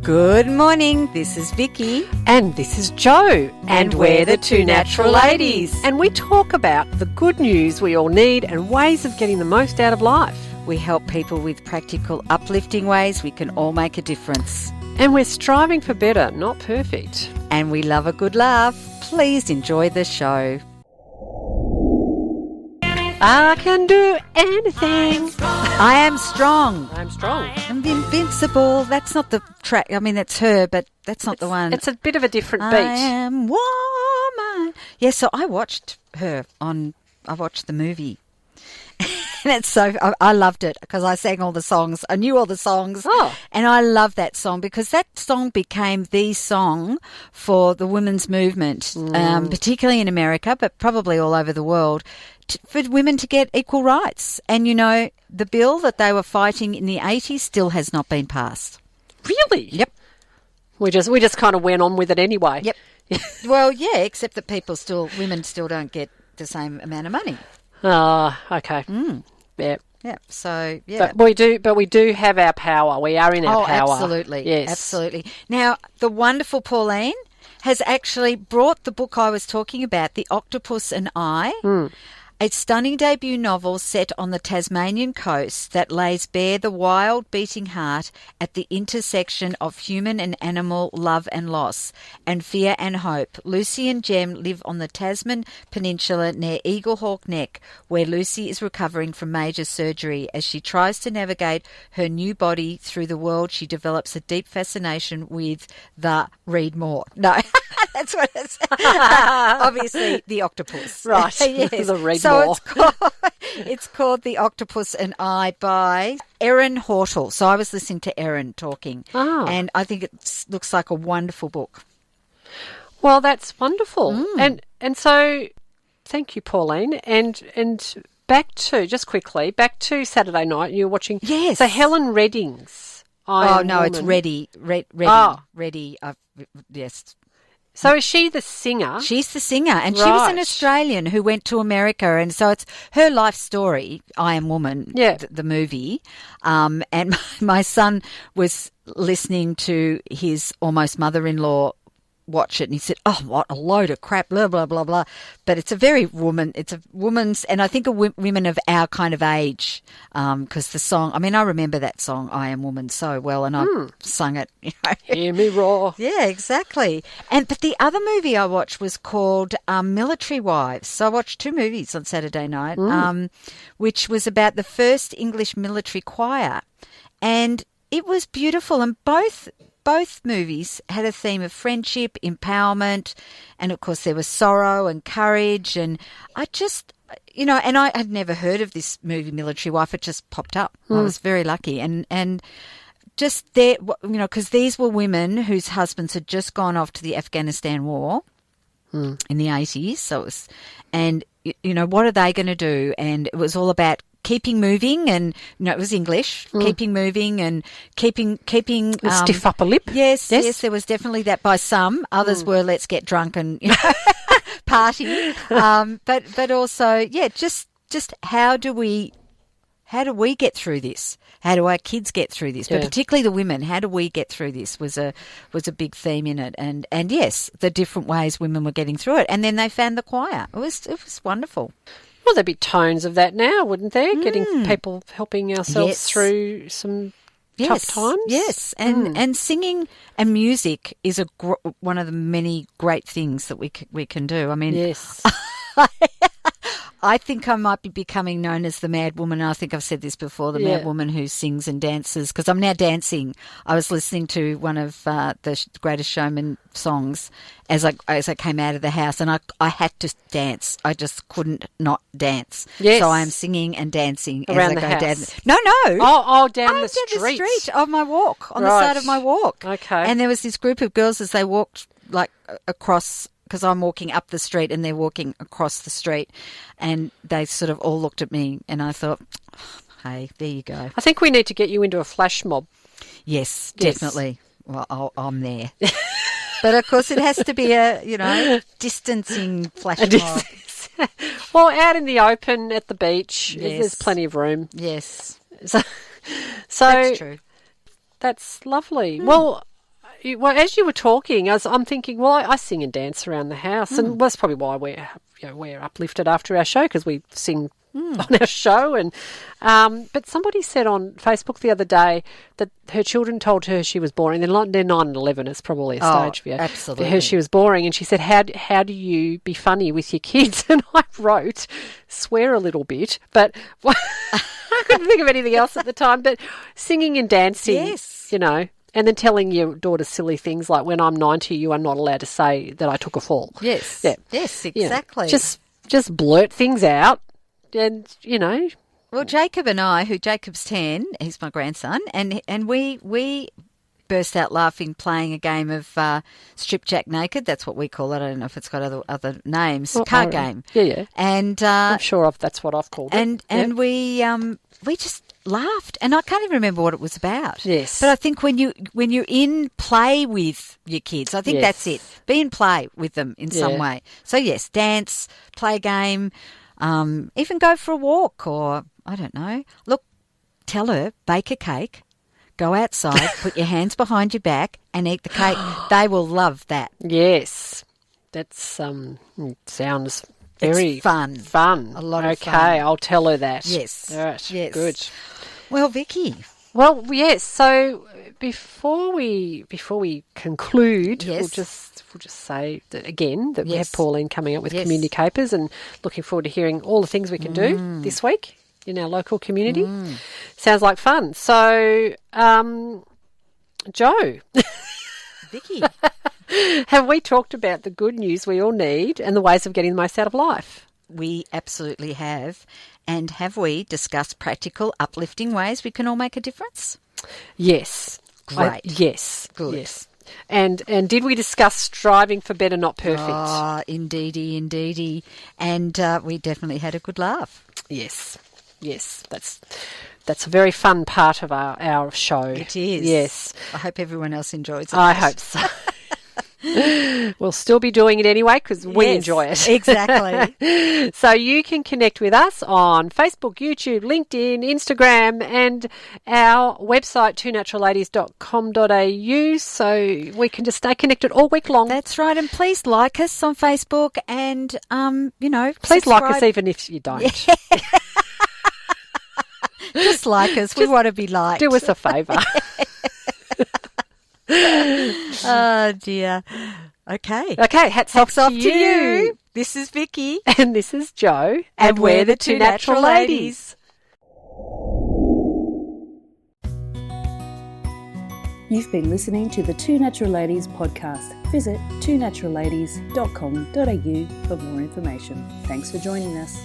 Good morning, this is Vicky. And this is Jo. And we're the Two Natural Ladies. And we talk about the good news we all need and ways of getting the most out of life. We help people with practical, uplifting ways we can all make a difference. And we're striving for better, not perfect. And we love a good laugh. Please enjoy the show. I can do anything. I am strong. I'm strong. I'm invincible. That's not the track. I mean, that's her, but that's not the one. It's a bit of a different beat. I am woman. Yeah, so I watched her I watched the movie. And it's so, I loved it because I sang all the songs. I knew all the songs. Oh. And I love that song because that song became the song for the women's movement, particularly in America, but probably all over the world, for women to get equal rights. And, you know, the bill that they were fighting in the 80s still has not been passed. Really? Yep. We just kind of went on with it anyway. Yep. Well, yeah, except that women still don't get the same amount of money. Okay. Yeah. Yeah. So, yeah. But we do have our power. We are in our power. Absolutely. Yes. Absolutely. Now, the wonderful Pauline has actually brought the book I was talking about, The Octopus and I, a stunning debut novel set on the Tasmanian coast that lays bare the wild beating heart at the intersection of human and animal love and loss, and fear and hope. Lucy and Jem live on the Tasman Peninsula near Eaglehawk Neck, where Lucy is recovering from major surgery. As she tries to navigate her new body through the world, she develops a deep fascination with read more. No, that's what it's obviously the octopus. Right. Yes. The read so more. it's called The Octopus and I by Erin Hortle. So I was listening to Erin talking, and I think it looks like a wonderful book. Well, that's wonderful. And so thank you, Pauline. And back to Saturday night, you were watching Yes. Helen Redding's It's Reddy. Reddy. Yes. So is she the singer? She's the singer, and she was an Australian who went to America, and so it's her life story, I Am Woman, the movie. And my son was listening to his almost mother-in-law watch it, and he said, "Oh, what a load of crap, blah, blah, blah, blah." But it's a woman's, and I think women of our kind of age, because the song, I mean, I remember that song, I Am Woman, so well, and I've sung it. You know. Hear me roar. Yeah, exactly. But the other movie I watched was called Military Wives. So I watched two movies on Saturday night, which was about the first English military choir, and it was beautiful, and both movies had a theme of friendship, empowerment, and of course there was sorrow and courage. And I just, you know, and I had never heard of this movie, Military Wife. It just popped up. I was very lucky. And just there, you know, because these were women whose husbands had just gone off to the Afghanistan war in the 80s. So it was, and, you know, what are they going to do? And it was all about keeping moving, and it was English, keeping moving and keeping a stiff upper lip. Yes, there was definitely that by some. Others were let's get drunk and party. But also, just how do we get through this? How do our kids get through this? But particularly the women, how do we get through this was a big theme in it. And yes, the different ways women were getting through it. And then they found the choir. It was wonderful. Well, there'd be tones of that now, wouldn't there? Getting people helping ourselves through some tough times. Yes, and singing and music is one of the many great things that we can do. I mean, yes. I think I might be becoming known as the mad woman. I think I've said this before, the mad woman who sings and dances, because I'm now dancing. I was listening to one of the Greatest Showman songs as I came out of the house, and I had to dance. I just couldn't not dance. Yes. So I am singing and dancing around as the I go house. down. No. Down the street. The street of my walk, on the side of my walk. Okay. And there was this group of girls as they walked like across, because I'm walking up the street and they're walking across the street, and they sort of all looked at me, and I thought, hey, there you go. I think we need to get you into a flash mob. Yes, definitely. Well, I'm there. But, of course, it has to be a, distancing flash mob. Well, out in the open at the beach, yes. There's plenty of room. Yes. So that's true. That's lovely. Well, as you were talking, I'm thinking, well, I sing and dance around the house, and that's probably why we're uplifted after our show, because we sing on our show. And but somebody said on Facebook the other day that her children told her she was boring. They're 9 and 11. It's probably a stage for you. Absolutely. For her, she was boring, and she said, "How do you be funny with your kids?" And I wrote, "Swear a little bit," but I couldn't think of anything else at the time. But singing and dancing, Yes. you know. And then telling your daughter silly things like, when I'm 90, you are not allowed to say that I took a fall. Yes. Yeah. Yes, You know, exactly. just blurt things out, and, Well, Jacob and I, Jacob's 10, he's my grandson, and we burst out laughing playing a game of Strip Jack Naked. That's what we call it. I don't know if it's got other names. Card game. Yeah. And I'm sure that's what I've called it. And we just laughed, and I can't even remember what it was about. Yes. But I think when you're in play with your kids, I think that's it. Be in play with them in some way. So yes, dance, play a game, even go for a walk, or I don't know. Look, tell her, bake a cake, go outside, put your hands behind your back and eat the cake. They will love that. Yes. That's sounds very It's fun. A lot of fun. Okay, I'll tell her that. Yes. All right. Yes. Good. Well, Vicky. Well, yes. So before we conclude, we'll just say that again that we have Pauline coming up with community capers, and looking forward to hearing all the things we can do this week in our local community. Sounds like fun. So, Jo, Vicky. have we talked about the good news we all need and the ways of getting the most out of life? We absolutely have. And have we discussed practical, uplifting ways we can all make a difference? Yes. Great. Yes. Good. Yes. And did we discuss striving for better, not perfect? Oh, indeedy. And we definitely had a good laugh. Yes. That's a very fun part of our show. It is. Yes. I hope everyone else enjoys it. I hope so. We'll still be doing it anyway because we enjoy it. Exactly. So you can connect with us on Facebook, YouTube, LinkedIn, Instagram, and our website, twonaturalladies.com.au, so we can just stay connected all week long. That's right. And please like us on Facebook and, please subscribe. like us even if you don't. Yeah. Just like us. We want to be liked. Do us a favour. Oh, dear. Okay. Hats off to you. This is Vicky. And this is Jo. And we're the Two Natural Ladies. You've been listening to the Two Natural Ladies podcast. Visit twonaturalladies.com.au for more information. Thanks for joining us.